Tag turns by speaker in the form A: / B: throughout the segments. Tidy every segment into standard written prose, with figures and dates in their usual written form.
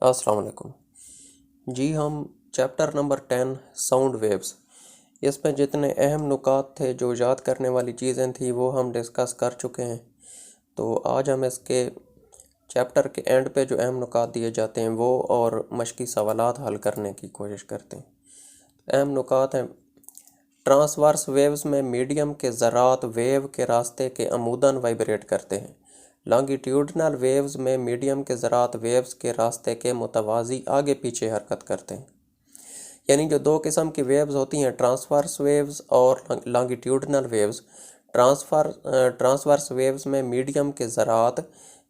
A: السلام علیکم جی ہم چیپٹر نمبر 10 ساؤنڈ ویوز اس میں جتنے اہم نکات تھے جو یاد کرنے والی چیزیں تھیں وہ ہم ڈسکس کر چکے ہیں. تو آج ہم اس کے چیپٹر کے اینڈ پہ جو اہم نکات دیے جاتے ہیں وہ اور مشقی سوالات حل کرنے کی کوشش کرتے ہیں. اہم نکات ہیں: ٹرانسورس ویوز میں میڈیم کے ذرات ویو کے راستے کے عموداً وائبریٹ کرتے ہیں. لانگیٹیوڈنل ویوز میں میڈیم کے ذرات ویوز کے راستے کے متوازی آگے پیچھے حرکت کرتے ہیں. یعنی جو دو قسم کی ویوز ہوتی ہیں، ٹرانسورس ویوز اور لانگیٹیوڈنل ویوز. ٹرانسورس ویوز میں میڈیم کے ذرات،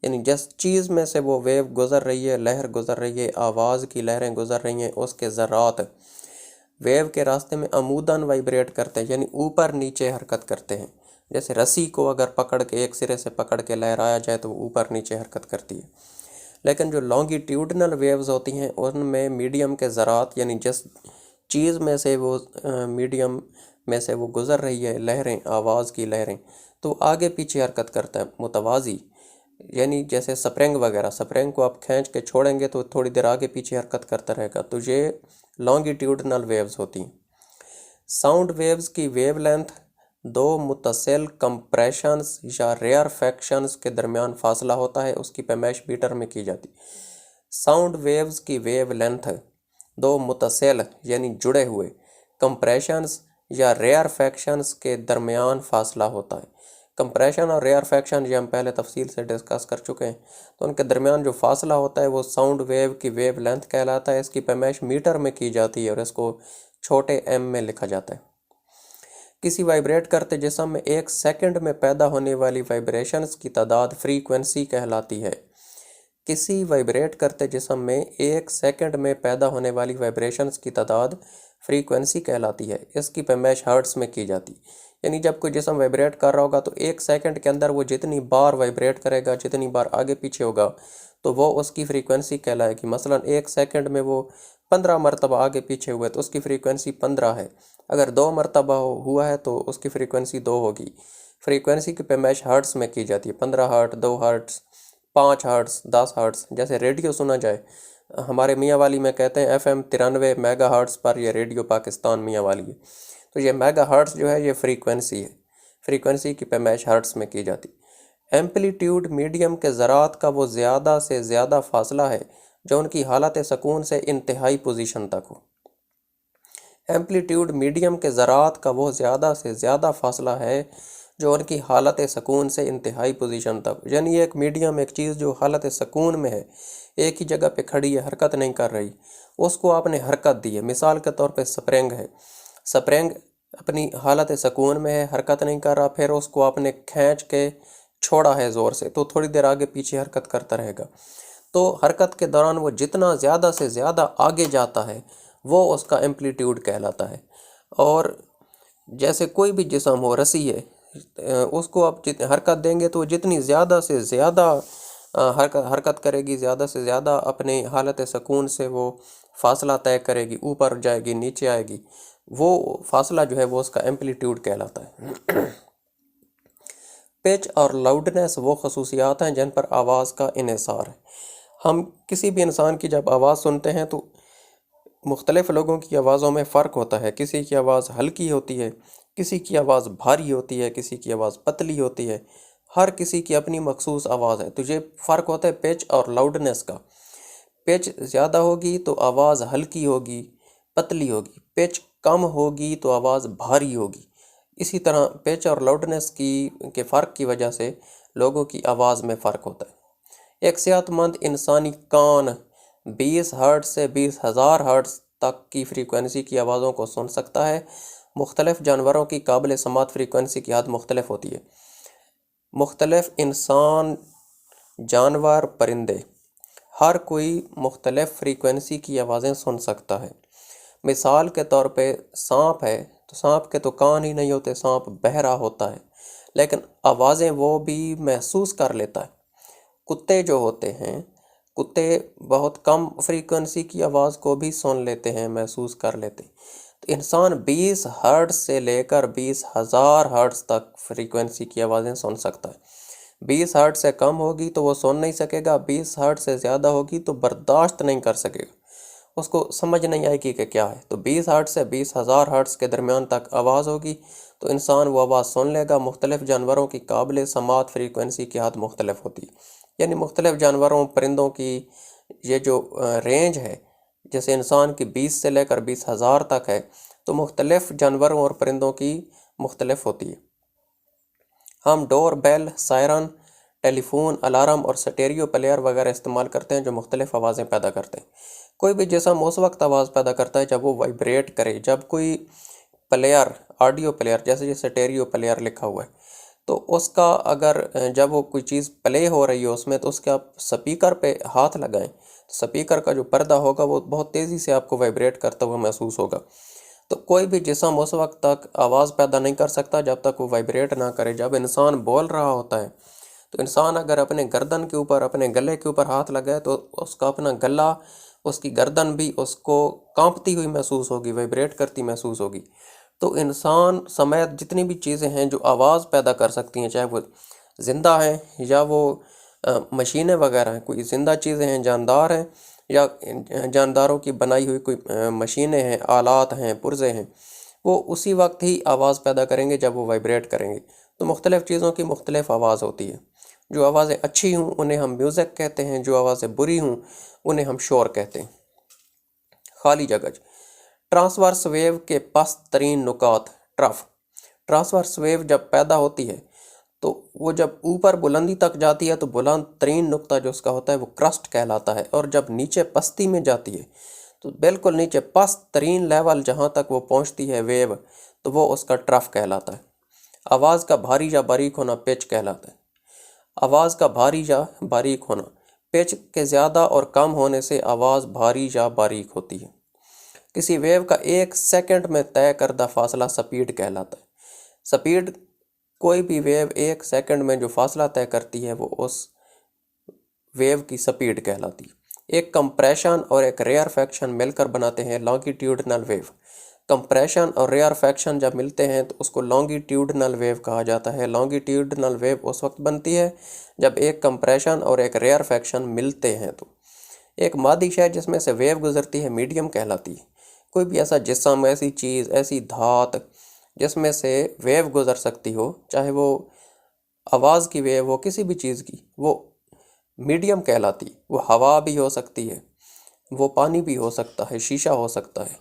A: یعنی جس چیز میں سے وہ ویو گزر رہی ہے، لہر گزر رہی ہے، آواز کی لہریں گزر رہی ہیں، اس کے ذرات ویو کے راستے میں عموداً وائبریٹ کرتے ہیں، یعنی اوپر نیچے حرکت کرتے ہیں. جیسے رسی کو اگر پکڑ کے ایک سرے سے پکڑ کے لہرایا جائے تو وہ اوپر نیچے حرکت کرتی ہے. لیکن جو لانگیٹیوڈنل ویوز ہوتی ہیں ان میں میڈیم کے ذرات، یعنی جس چیز میں سے وہ میڈیم میں سے وہ گزر رہی ہے لہریں، آواز کی لہریں، تو آگے پیچھے حرکت کرتا ہے متوازی. یعنی جیسے سپرنگ وغیرہ، سپرنگ کو آپ کھینچ کے چھوڑیں گے تو تھوڑی دیر آگے پیچھے حرکت کرتا رہے گا. تو یہ لانگیٹیوڈنل ویوز ہوتی ہیں. ساؤنڈ ویوز کی ویو لینتھ دو متصل کمپریشنز یا ریئر فیکشنز کے درمیان فاصلہ ہوتا ہے، اس کی پیمائش میٹر میں کی جاتی. ساؤنڈ ویوز کی ویو لینتھ دو متصل یعنی جڑے ہوئے کمپریشنز یا ریئر فیکشنز کے درمیان فاصلہ ہوتا ہے. کمپریشن اور ریئر فیکشن یہ ہم پہلے تفصیل سے ڈسکس کر چکے ہیں. تو ان کے درمیان جو فاصلہ ہوتا ہے وہ ساؤنڈ ویو کی ویو لینتھ کہلاتا ہے. اس کی پیمائش میٹر میں کی جاتی ہے اور اس کو چھوٹے ایم میں لکھا جاتا ہے. کسی وائبریٹ کرتے جسم میں ایک سیکنڈ میں پیدا ہونے والی وائبریشنز کی تعداد فریکوینسی کہلاتی ہے. کسی وائبریٹ کرتے جسم میں ایک سیکنڈ میں پیدا ہونے والی وائبریشنز کی تعداد فریکوینسی کہلاتی ہے. اس کی پیمائش ہرٹز میں کی جاتی. یعنی جب کوئی جسم وائبریٹ کر رہا ہوگا تو ایک سیکنڈ کے اندر وہ جتنی بار وائبریٹ کرے گا، جتنی بار آگے پیچھے ہوگا، تو وہ اس کی فریکوینسی کہلائے گی. مثلا ایک سیکنڈ میں وہ 15 مرتبہ آگے پیچھے ہوئے تو اس کی فریکوینسی 15 ہے. اگر 2 مرتبہ ہوا ہے تو اس کی فریکوینسی 2 ہوگی. فریکوینسی کی پیمائش ہرٹز میں کی جاتی ہے. 15 ہرٹ، 2 ہرٹز، 5 ہرٹز، 10 ہرٹز. جیسے ریڈیو سنا جائے، ہمارے میاں والی میں کہتے ہیں FM 93 میگا ہرٹز پر یہ ریڈیو پاکستان میاں والی ہے. تو یہ میگا ہرٹز جو ہے یہ فریکوینسی ہے. فریکوینسی کی پیمائش ہرٹز میں کی جاتی. ایمپلیٹیوڈ میڈیم کے ذرات کا وہ زیادہ سے زیادہ فاصلہ ہے جو ان کی حالت سکون سے انتہائی پوزیشن تک ہو. ایمپلیٹیوڈ میڈیم کے ذرات کا وہ زیادہ سے زیادہ فاصلہ ہے جو ان کی حالت سکون سے انتہائی پوزیشن تک. یعنی ایک میڈیم، ایک چیز جو حالت سکون میں ہے، ایک ہی جگہ پہ کھڑی ہے، حرکت نہیں کر رہی، اس کو آپ نے حرکت دی ہے. مثال کے طور پہ سپرنگ ہے. سپرنگ اپنی حالت سکون میں ہے، حرکت نہیں کر رہا، پھر اس کو آپ نے کھینچ کے چھوڑا ہے زور سے تو تھوڑی دیر آگے پیچھے حرکت کرتا رہے گا. تو حرکت کے دوران وہ جتنا زیادہ سے زیادہ آگے جاتا ہے وہ اس کا ایمپلیٹیوڈ کہلاتا ہے. اور جیسے کوئی بھی جسم ہو، رسی ہے، اس کو آپ حرکت دیں گے تو جتنی زیادہ سے زیادہ حرکت کرے گی، زیادہ سے زیادہ اپنے حالت سکون سے وہ فاصلہ طے کرے گی، اوپر جائے گی، نیچے آئے گی، وہ فاصلہ جو ہے وہ اس کا ایمپلیٹیوڈ کہلاتا ہے. پچ اور لاؤڈنیس وہ خصوصیات ہیں جن پر آواز کا انحصار ہے. ہم کسی بھی انسان کی جب آواز سنتے ہیں تو مختلف لوگوں کی آوازوں میں فرق ہوتا ہے. کسی کی آواز ہلکی ہوتی ہے، کسی کی آواز بھاری ہوتی ہے، کسی کی آواز پتلی ہوتی ہے. ہر کسی کی اپنی مخصوص آواز ہے. تو یہ فرق ہوتا ہے پچ اور لاؤڈنیس کا. پچ زیادہ ہوگی تو آواز ہلکی ہوگی، پتلی ہوگی. پچ کم ہوگی تو آواز بھاری ہوگی. اسی طرح پچ اور لاؤڈنیس کے فرق کی وجہ سے لوگوں کی آواز میں فرق ہوتا ہے. ایک صحت مند انسانی کان 20 ہرٹز سے 20,000 ہرٹز تک کی فریکوینسی کی آوازوں کو سن سکتا ہے. مختلف جانوروں کی قابل سماعت فریکوینسی کی حد مختلف ہوتی ہے. مختلف انسان، جانور، پرندے، ہر کوئی مختلف فریکوینسی کی آوازیں سن سکتا ہے. مثال کے طور پہ سانپ ہے تو سانپ کے تو کان ہی نہیں ہوتے، سانپ بہرا ہوتا ہے، لیکن آوازیں وہ بھی محسوس کر لیتا ہے. کتے جو ہوتے ہیں، کتے بہت کم فریکوینسی کی آواز کو بھی سن لیتے ہیں، محسوس کر لیتے ہیں. تو انسان 20 ہرٹز سے لے کر 20,000 ہرٹز تک فریکوینسی کی آوازیں سن سکتا ہے. 20 ہرٹ سے کم ہوگی تو وہ سن نہیں سکے گا، 20 ہرٹ سے زیادہ ہوگی تو برداشت نہیں کر سکے گا، اس کو سمجھ نہیں آئے گی کہ کیا ہے۔ تو 20 ہرٹ سے 20,000 ہرٹس کے درمیان تک آواز ہوگی تو انسان وہ آواز سن لے گا۔ مختلف جانوروں کی قابل سماعت فریکوینسی کی حد مختلف ہوتی ہے، یعنی مختلف جانوروں پرندوں کی یہ جو رینج ہے، جیسے انسان کی 20 سے لے کر 20,000 تک ہے، تو مختلف جانوروں اور پرندوں کی مختلف ہوتی ہے۔ ہم ڈور بیل، سائرن، ٹیلی فون، الارم اور سٹیریو پلیئر وغیرہ استعمال کرتے ہیں جو مختلف آوازیں پیدا کرتے ہیں۔ کوئی بھی جسم اس وقت آواز پیدا کرتا ہے جب وہ وائبریٹ کرے، جب کوئی پلیئر، آڈیو پلیئر، جیسے یہ سٹیریو پلیئر لکھا ہوا ہے، تو اس کا اگر جب وہ کوئی چیز پلے ہو رہی ہو اس میں، تو اس کے آپ سپیکر پہ ہاتھ لگائیں، سپیکر کا جو پردہ ہوگا وہ بہت تیزی سے آپ کو وائبریٹ کرتا ہوا محسوس ہوگا۔ تو کوئی بھی جسم اس وقت تک آواز پیدا نہیں کر سکتا جب تک وہ وائبریٹ نہ کرے۔ جب انسان بول رہا ہوتا ہے تو انسان اگر اپنے گردن کے اوپر، اپنے گلے کے اوپر ہاتھ لگائے تو اس کا اپنا گلا، اس کی گردن بھی اس کو کانپتی ہوئی محسوس ہوگی، وائبریٹ کرتی محسوس ہوگی۔ تو انسان سمیت جتنی بھی چیزیں ہیں جو آواز پیدا کر سکتی ہیں، چاہے وہ زندہ ہیں یا وہ مشینیں وغیرہ ہیں، کوئی زندہ چیزیں ہیں، جاندار ہیں، یا جانداروں کی بنائی ہوئی کوئی مشینیں ہیں، آلات ہیں، پرزے ہیں، وہ اسی وقت ہی آواز پیدا کریں گے جب وہ وائبریٹ کریں گے۔ تو مختلف چیزوں کی مختلف آواز ہوتی ہے۔ جو آوازیں اچھی ہوں انہیں ہم میوزک کہتے ہیں، جو آوازیں بری ہوں انہیں ہم شور کہتے ہیں۔ خالی جگہ۔ ٹرانسورس ویو کے پست ترین نکات، ٹرف۔ ٹرانسورس ویو جب پیدا ہوتی ہے تو وہ جب اوپر بلندی تک جاتی ہے تو بلند ترین نقطہ جو اس کا ہوتا ہے وہ کرسٹ کہلاتا ہے، اور جب نیچے پستی میں جاتی ہے تو بالکل نیچے پست ترین لیول جہاں تک وہ پہنچتی ہے ویو، تو وہ اس کا ٹرف کہلاتا ہے۔ آواز کا بھاری یا باریک ہونا پچ کہلاتا ہے۔ آواز کا بھاری یا باریک ہونا، پچ کے زیادہ اور کم ہونے سے آواز بھاری یا باریک ہوتی ہے۔ کسی ویو کا 1 سیکنڈ میں طے کردہ فاصلہ سپیڈ کہلاتا ہے۔ سپیڈ، کوئی بھی ویو 1 سیکنڈ میں جو فاصلہ طے کرتی ہے وہ اس ویو کی سپیڈ کہلاتی ہے۔ ایک کمپریشن اور ایک ریئر فیکشن مل کر بناتے ہیں لانگیٹیوڈنل ویو۔ کمپریشن اور ریئر فیکشن جب ملتے ہیں تو اس کو لانگیٹیوڈنل ویو کہا جاتا ہے۔ لانگیٹیوڈنل ویو اس وقت بنتی ہے جب ایک کمپریشن اور ایک ریئر فیکشن ملتے ہیں۔ تو ایک مادی شے جس میں سے ویو گزرتی ہے میڈیم کہلاتی ہے۔ کوئی بھی ایسا جسم، ایسی چیز، ایسی دھات جس میں سے ویو گزر سکتی ہو، چاہے وہ آواز کی ویو ہو، کسی بھی چیز کی، وہ میڈیم کہلاتی ہے۔ وہ ہوا بھی ہو سکتی ہے، وہ پانی بھی ہو سکتا ہے، شیشہ ہو سکتا ہے،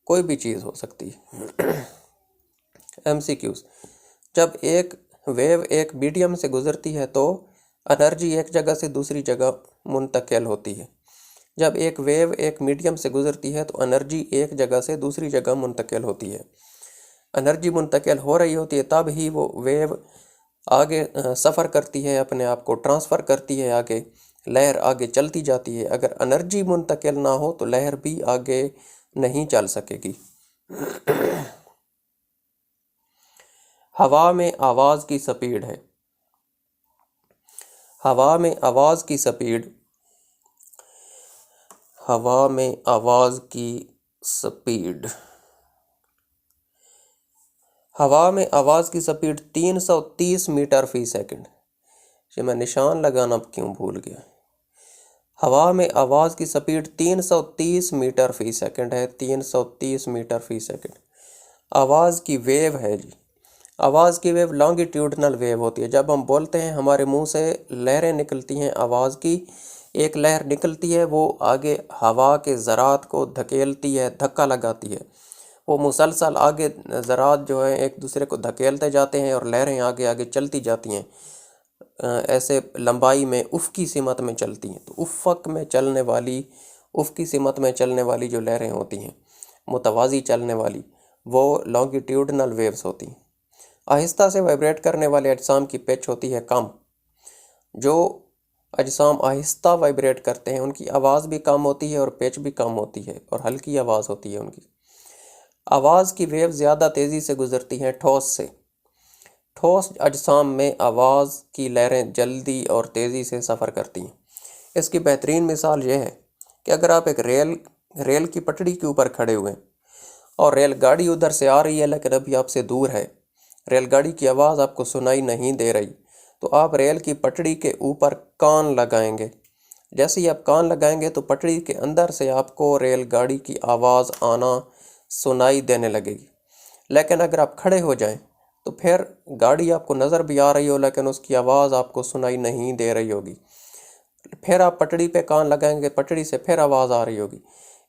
A: کوئی بھی چیز ہو سکتی ہے۔ M C Qs. جب ایک ویو ایک میڈیم سے گزرتی ہے تو انرجی ایک جگہ سے دوسری جگہ منتقل ہوتی ہے۔ جب ایک ویو ایک میڈیم سے گزرتی ہے تو انرجی ایک جگہ سے دوسری جگہ منتقل ہوتی ہے۔ انرجی منتقل ہو رہی ہوتی ہے تب ہی وہ ویو آگے سفر کرتی ہے، اپنے آپ کو ٹرانسفر کرتی ہے آگے، لہر آگے چلتی جاتی ہے۔ اگر انرجی منتقل نہ ہو تو لہر بھی آگے نہیں چل سکے گی۔ ہوا میں آواز کی سپیڈ ہے۔ ہوا میں آواز کی سپیڈ، ہوا میں آواز کی سپیڈ، ہوا میں آواز کی سپیڈ 330 میٹر فی سیکنڈ۔ یہ میں نشان لگانا کیوں بھول گیا۔ ہوا میں آواز کی سپیڈ 330 میٹر فی سیکنڈ ہے، 330 میٹر فی سیکنڈ۔ آواز کی ویو ہے جی، آواز کی ویو لانگیٹیوڈنل ویو ہوتی ہے۔ جب ہم بولتے ہیں ہمارے منہ سے لہریں نکلتی ہیں آواز کی، ایک لہر نکلتی ہے، وہ آگے ہوا کے ذرات کو دھکیلتی ہے، دھکا لگاتی ہے، وہ مسلسل آگے ذرات جو ہیں ایک دوسرے کو دھکیلتے جاتے ہیں اور لہریں آگے آگے چلتی جاتی ہیں، ایسے لمبائی میں افقی سمت میں چلتی ہیں۔ تو افق میں چلنے والی، افقی سمت میں چلنے والی جو لہریں ہوتی ہیں، متوازی چلنے والی، وہ لانگیٹیوڈنل ویوز ہوتی ہیں۔ آہستہ سے وائبریٹ کرنے والے اجسام کی پچ ہوتی ہے کم۔ جو اجسام آہستہ وائبریٹ کرتے ہیں ان کی آواز بھی کم ہوتی ہے اور پچ بھی کم ہوتی ہے، اور ہلکی آواز ہوتی ہے ان کی۔ آواز کی ویو زیادہ تیزی سے گزرتی ہیں ٹھوس سے۔ ٹھوس اجسام میں آواز کی لہریں جلدی اور تیزی سے سفر کرتی ہیں۔ اس کی بہترین مثال یہ ہے کہ اگر آپ ایک ریل کی پٹڑی کے اوپر کھڑے ہوئے ہیں اور ریل گاڑی ادھر سے آ رہی ہے لیکن ابھی آپ سے دور ہے، ریل گاڑی کی آواز آپ کو سنائی نہیں دے رہی، تو آپ ریل کی پٹڑی کے اوپر کان لگائیں گے. جیسے ہی آپ کان لگائیں گے تو پٹڑی کے اندر سے آپ کو ریل گاڑی کی آواز آنا سنائی دینے لگے گی. لیکن اگر آپ کھڑے ہو جائیں تو پھر گاڑی آپ کو نظر بھی آ رہی ہو لیکن اس کی آواز آپ کو سنائی نہیں دے رہی ہوگی. پھر آپ پٹڑی پہ کان لگائیں گے، پٹڑی سے پھر آواز آ رہی ہوگی.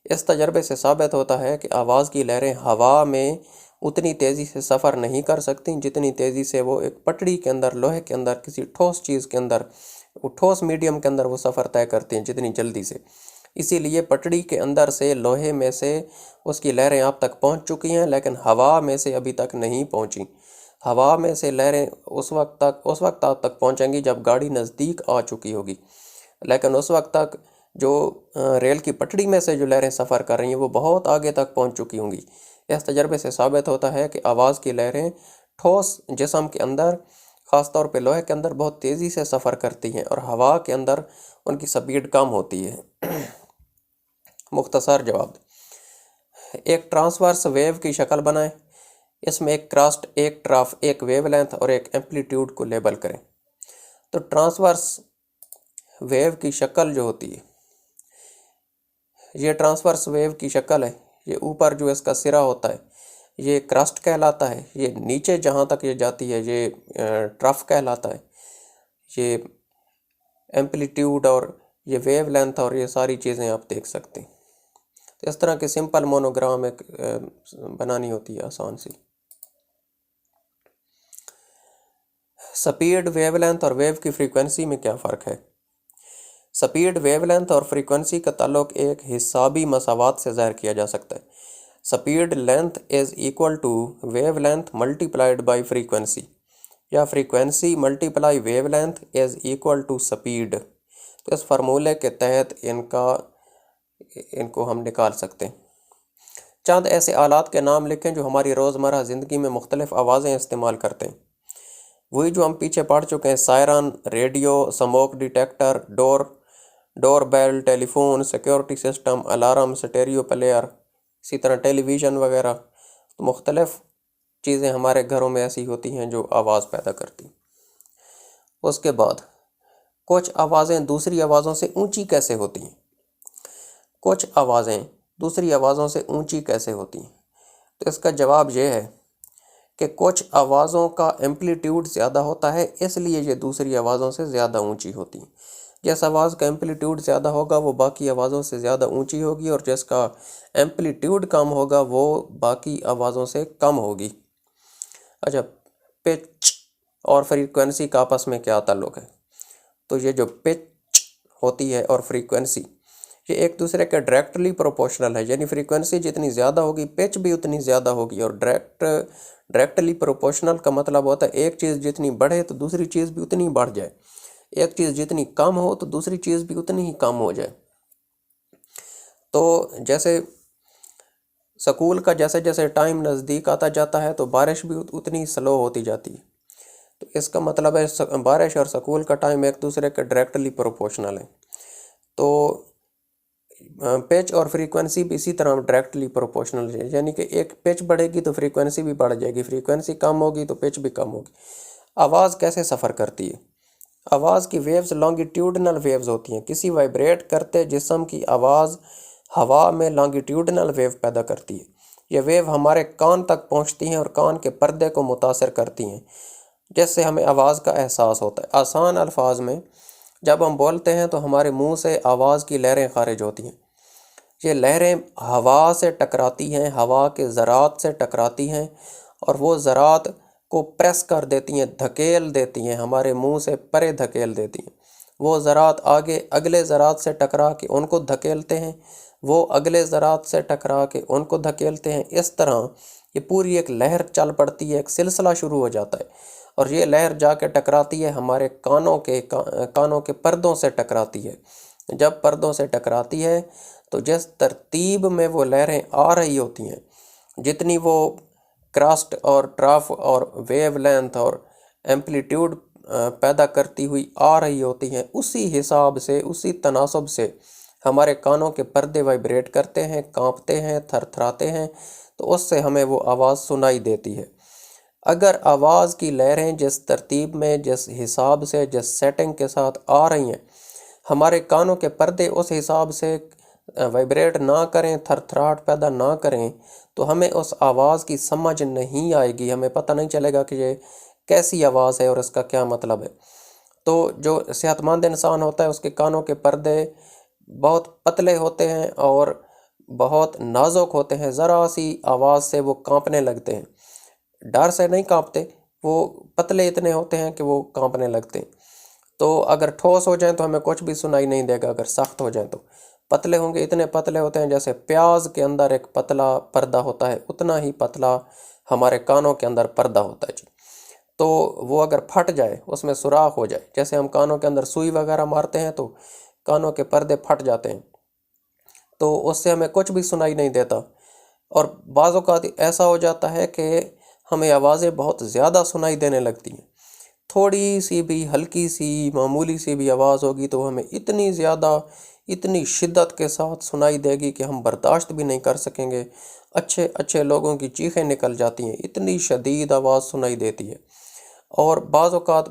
A: اس تجربے سے ثابت ہوتا ہے کہ آواز کی لہریں ہوا میں اتنی تیزی سے سفر نہیں کر سکتی جتنی تیزی سے وہ ایک پٹڑی کے اندر، لوہے کے اندر، کسی ٹھوس چیز کے اندر، ٹھوس میڈیم کے اندر وہ سفر طے کرتی ہیں جتنی جلدی سے. اسی لیے پٹڑی کے اندر سے، لوہے میں سے اس کی لہریں آپ تک پہنچ چکی ہیں لیکن ہوا میں سے ابھی تک نہیں پہنچیں. ہوا میں سے لہریں اس وقت آپ تک پہنچیں گی جب گاڑی نزدیک آ چکی ہوگی، لیکن اس وقت تک جو ریل کی پٹڑی میں سے جو لہریں سفر کر رہی ہیں وہ بہت آگے تک پہنچ چکی ہوں گی. اس تجربے سے ثابت ہوتا ہے کہ آواز کی لہریں ٹھوس جسم کے اندر، خاص طور پہ لوہے کے اندر، بہت تیزی سے سفر کرتی ہیں اور ہوا کے اندر ان کی سپیڈ کم ہوتی ہے. مختصر جواب: ایک ٹرانسورس ویو کی شکل بنائیں. اس میں ایک کراسٹ، ایک ٹراف، ایک ویو لینتھ اور ایک ایمپلیٹیوڈ کو لیبل کریں. تو ٹرانسورس ویو کی شکل جو ہوتی ہے، یہ ٹرانسورس ویو کی شکل ہے. یہ اوپر جو اس کا سرا ہوتا ہے یہ کرسٹ کہلاتا ہے. یہ نیچے جہاں تک یہ جاتی ہے یہ ٹرف کہلاتا ہے. یہ ایمپلیٹیوڈ اور یہ ویو لینتھ اور یہ ساری چیزیں آپ دیکھ سکتے ہیں. تو اس طرح کی سمپل مونوگرام ایک بنانی ہوتی ہے آسان سی. سپیڈ، ویو لینتھ اور ویو کی فریکوینسی میں کیا فرق ہے؟ سپیڈ، ویو لینتھ اور فریکوینسی کا تعلق ایک حسابی مساوات سے ظاہر کیا جا سکتا ہے. Speed length is equal to wave length multiplied by frequency, یا frequency multiply wave length is equal to speed. تو اس فارمولے کے تحت ان کو ہم نکال سکتے ہیں. چند ایسے آلات کے نام لکھیں جو ہماری روزمرہ زندگی میں مختلف آوازیں استعمال کرتے ہیں. وہی جو ہم پیچھے پڑھ چکے ہیں: siren, radio, smoke detector, door bell, telephone, security system, alarm, stereo player, اسی طرح ٹیلی ویژن وغیرہ. تو مختلف چیزیں ہمارے گھروں میں ایسی ہوتی ہیں جو آواز پیدا کرتی. اس کے بعد کچھ آوازیں دوسری آوازوں سے اونچی کیسے ہوتی ہیں؟ کچھ آوازیں دوسری آوازوں سے اونچی کیسے ہوتی ہیں؟ تو اس کا جواب یہ ہے کہ کچھ آوازوں کا ایمپلیٹیوڈ زیادہ ہوتا ہے، اس لیے یہ دوسری آوازوں سے زیادہ اونچی ہوتی ہیں. جس آواز کا ایمپلیٹیوڈ زیادہ ہوگا وہ باقی آوازوں سے زیادہ اونچی ہوگی، اور جس کا ایمپلیٹیوڈ کم ہوگا وہ باقی آوازوں سے کم ہوگی. اچھا، پچ اور فریکوینسی کا آپس میں کیا تعلق ہے؟ تو یہ جو پچ ہوتی ہے اور فریکوینسی، یہ ایک دوسرے کے ڈائریکٹلی پروپورشنل ہے. یعنی فریکوینسی جتنی زیادہ ہوگی پچ بھی اتنی زیادہ ہوگی. اور ڈائریکٹلی پروپورشنل کا مطلب ہوتا ہے ایک چیز جتنی بڑھے تو دوسری چیز بھی اتنی بڑھ جائے، ایک چیز جتنی کم ہو تو دوسری چیز بھی اتنی ہی کم ہو جائے. تو جیسے سکول کا جیسے جیسے ٹائم نزدیک آتا جاتا ہے تو بارش بھی اتنی سلو ہوتی جاتی ہے. تو اس کا مطلب ہے بارش اور سکول کا ٹائم ایک دوسرے کے ڈائریکٹلی پروپورشنل ہے. تو پچ اور فریکوینسی بھی اسی طرح ڈائریکٹلی پروپورشنل ہے. یعنی کہ ایک پچ بڑھے گی تو فریکوینسی بھی بڑھ جائے گی، فریکوینسی کم ہوگی تو پچ بھی کم ہوگی. آواز کیسے سفر کرتی ہے؟ آواز کی ویوز لانگیٹیوڈنل ویوز ہوتی ہیں. کسی وائبریٹ کرتے جسم کی آواز ہوا میں لانگیٹیوڈنل ویو پیدا کرتی ہے. یہ ویو ہمارے کان تک پہنچتی ہیں اور کان کے پردے کو متاثر کرتی ہیں، جس سے ہمیں آواز کا احساس ہوتا ہے. آسان الفاظ میں جب ہم بولتے ہیں تو ہمارے منہ سے آواز کی لہریں خارج ہوتی ہیں. یہ لہریں ہوا سے ٹکراتی ہیں، ہوا کے ذرات سے ٹکراتی ہیں، اور وہ ذرات کو پریس کر دیتی ہیں، دھکیل دیتی ہیں، ہمارے منہ سے پرے دھکیل دیتی ہیں. وہ ذرات آگے اگلے ذرات سے ٹکرا کے ان کو دھکیلتے ہیں، وہ اگلے ذرات سے ٹکرا کے ان کو دھکیلتے ہیں. اس طرح یہ پوری ایک لہر چل پڑتی ہے، ایک سلسلہ شروع ہو جاتا ہے، اور یہ لہر جا کے ٹکراتی ہے ہمارے کانوں کے پردوں سے ٹکراتی ہے. جب پردوں سے ٹکراتی ہے تو جس ترتیب میں وہ لہریں آ رہی ہوتی ہیں، جتنی وہ کراسٹ اور ٹراف اور ویو لینتھ اور ایمپلیٹیوڈ پیدا کرتی ہوئی آ رہی ہوتی ہیں، اسی حساب سے، اسی تناسب سے ہمارے کانوں کے پردے وائبریٹ کرتے ہیں، کانپتے ہیں، تھر تھراتے ہیں، تو اس سے ہمیں وہ آواز سنائی دیتی ہے. اگر آواز کی لہریں جس ترتیب میں، جس حساب سے، جس سیٹنگ کے ساتھ آ رہی ہیں، ہمارے کانوں کے پردے اس حساب سے وائبریٹ نہ کریں، تھر تھراہٹ پیدا نہ کریں، تو ہمیں اس آواز کی سمجھ نہیں آئے گی، ہمیں پتہ نہیں چلے گا کہ یہ کیسی آواز ہے اور اس کا کیا مطلب ہے۔ تو جو صحت مند انسان ہوتا ہے اس کے کانوں کے پردے بہت پتلے ہوتے ہیں اور بہت نازک ہوتے ہیں، ذرا سی آواز سے وہ کانپنے لگتے ہیں، ڈر سے نہیں کانپتے، وہ پتلے اتنے ہوتے ہیں کہ وہ کانپنے لگتے ہیں۔ تو اگر ٹھوس ہو جائیں تو ہمیں کچھ بھی سنائی نہیں دے گا، اگر سخت ہو جائیں تو پتلے ہوں گے، اتنے پتلے ہوتے ہیں جیسے پیاز کے اندر ایک پتلا پردہ ہوتا ہے، اتنا ہی پتلا ہمارے کانوں کے اندر پردہ ہوتا ہے جی۔ تو وہ اگر پھٹ جائے، اس میں سوراخ ہو جائے، جیسے ہم کانوں کے اندر سوئی وغیرہ مارتے ہیں تو کانوں کے پردے پھٹ جاتے ہیں، تو اس سے ہمیں کچھ بھی سنائی نہیں دیتا۔ اور بعض اوقات ایسا ہو جاتا ہے کہ ہمیں آوازیں بہت زیادہ سنائی دینے لگتی ہیں، تھوڑی سی بھی، ہلکی سی، معمولی سی بھی آواز ہوگی تو ہمیں اتنی زیادہ، اتنی شدت کے ساتھ سنائی دے گی کہ ہم برداشت بھی نہیں کر سکیں گے۔ اچھے اچھے لوگوں کی چیخیں نکل جاتی ہیں، اتنی شدید آواز سنائی دیتی ہے۔ اور بعض اوقات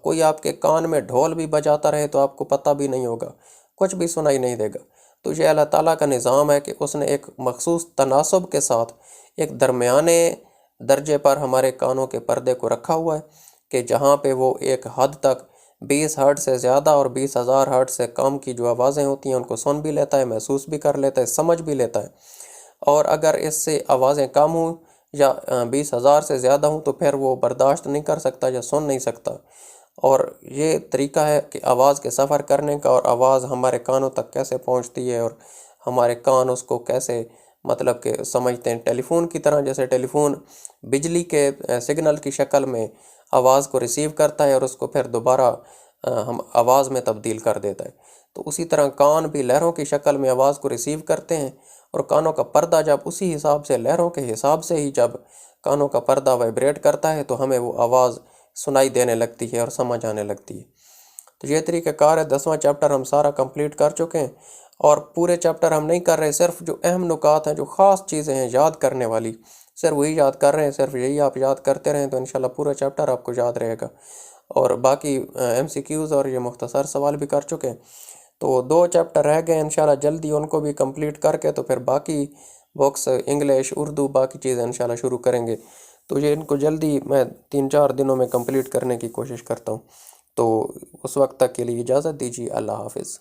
A: کوئی آپ کے کان میں ڈھول بھی بجاتا رہے تو آپ کو پتہ بھی نہیں ہوگا، کچھ بھی سنائی نہیں دے گا۔ تو یہ اللہ تعالیٰ کا نظام ہے کہ اس نے ایک مخصوص تناسب کے ساتھ ایک درمیانے درجے پر ہمارے کانوں کے پردے کو رکھا ہوا ہے کہ جہاں پہ وہ ایک حد تک 20 ہرٹ سے زیادہ اور 20,000 ہرٹ سے کم کی جو آوازیں ہوتی ہیں ان کو سن بھی لیتا ہے، محسوس بھی کر لیتا ہے، سمجھ بھی لیتا ہے۔ اور اگر اس سے آوازیں کم ہوں یا 20,000 سے زیادہ ہوں تو پھر وہ برداشت نہیں کر سکتا یا سن نہیں سکتا۔ اور یہ طریقہ ہے کہ آواز کے سفر کرنے کا، اور آواز ہمارے کانوں تک کیسے پہنچتی ہے اور ہمارے کان اس کو کیسے مطلب کہ سمجھتے ہیں۔ ٹیلی فون کی طرح، جیسے ٹیلی فون بجلی کے سگنل کی شکل میں آواز کو ریسیو کرتا ہے اور اس کو پھر دوبارہ ہم آواز میں تبدیل کر دیتا ہے، تو اسی طرح کان بھی لہروں کی شکل میں آواز کو ریسیو کرتے ہیں، اور کانوں کا پردہ جب اسی حساب سے، لہروں کے حساب سے ہی جب کانوں کا پردہ وائبریٹ کرتا ہے تو ہمیں وہ آواز سنائی دینے لگتی ہے اور سمجھ آنے لگتی ہے۔ تو یہ طریقہ کار ہے۔ 10واں چیپٹر ہم سارا کمپلیٹ کر چکے ہیں، اور پورے چیپٹر ہم نہیں کر رہے، صرف جو اہم نکات ہیں، جو خاص چیزیں ہیں یاد کرنے والی، صرف وہی یاد کر رہے ہیں۔ صرف یہی آپ یاد کرتے رہیں تو انشاءاللہ پورا چیپٹر آپ کو یاد رہے گا۔ اور باقی MCQs اور یہ مختصر سوال بھی کر چکے ہیں، تو 2 چیپٹر رہ گئے، انشاءاللہ جلدی ان کو بھی کمپلیٹ کر کے تو پھر باقی بکس انگلش، اردو، باقی چیزیں انشاءاللہ شروع کریں گے۔ تو یہ ان کو جلدی میں 3-4 دنوں میں کمپلیٹ کرنے کی کوشش کرتا ہوں۔ تو اس وقت تک کے لیے اجازت دیجیے، اللہ حافظ۔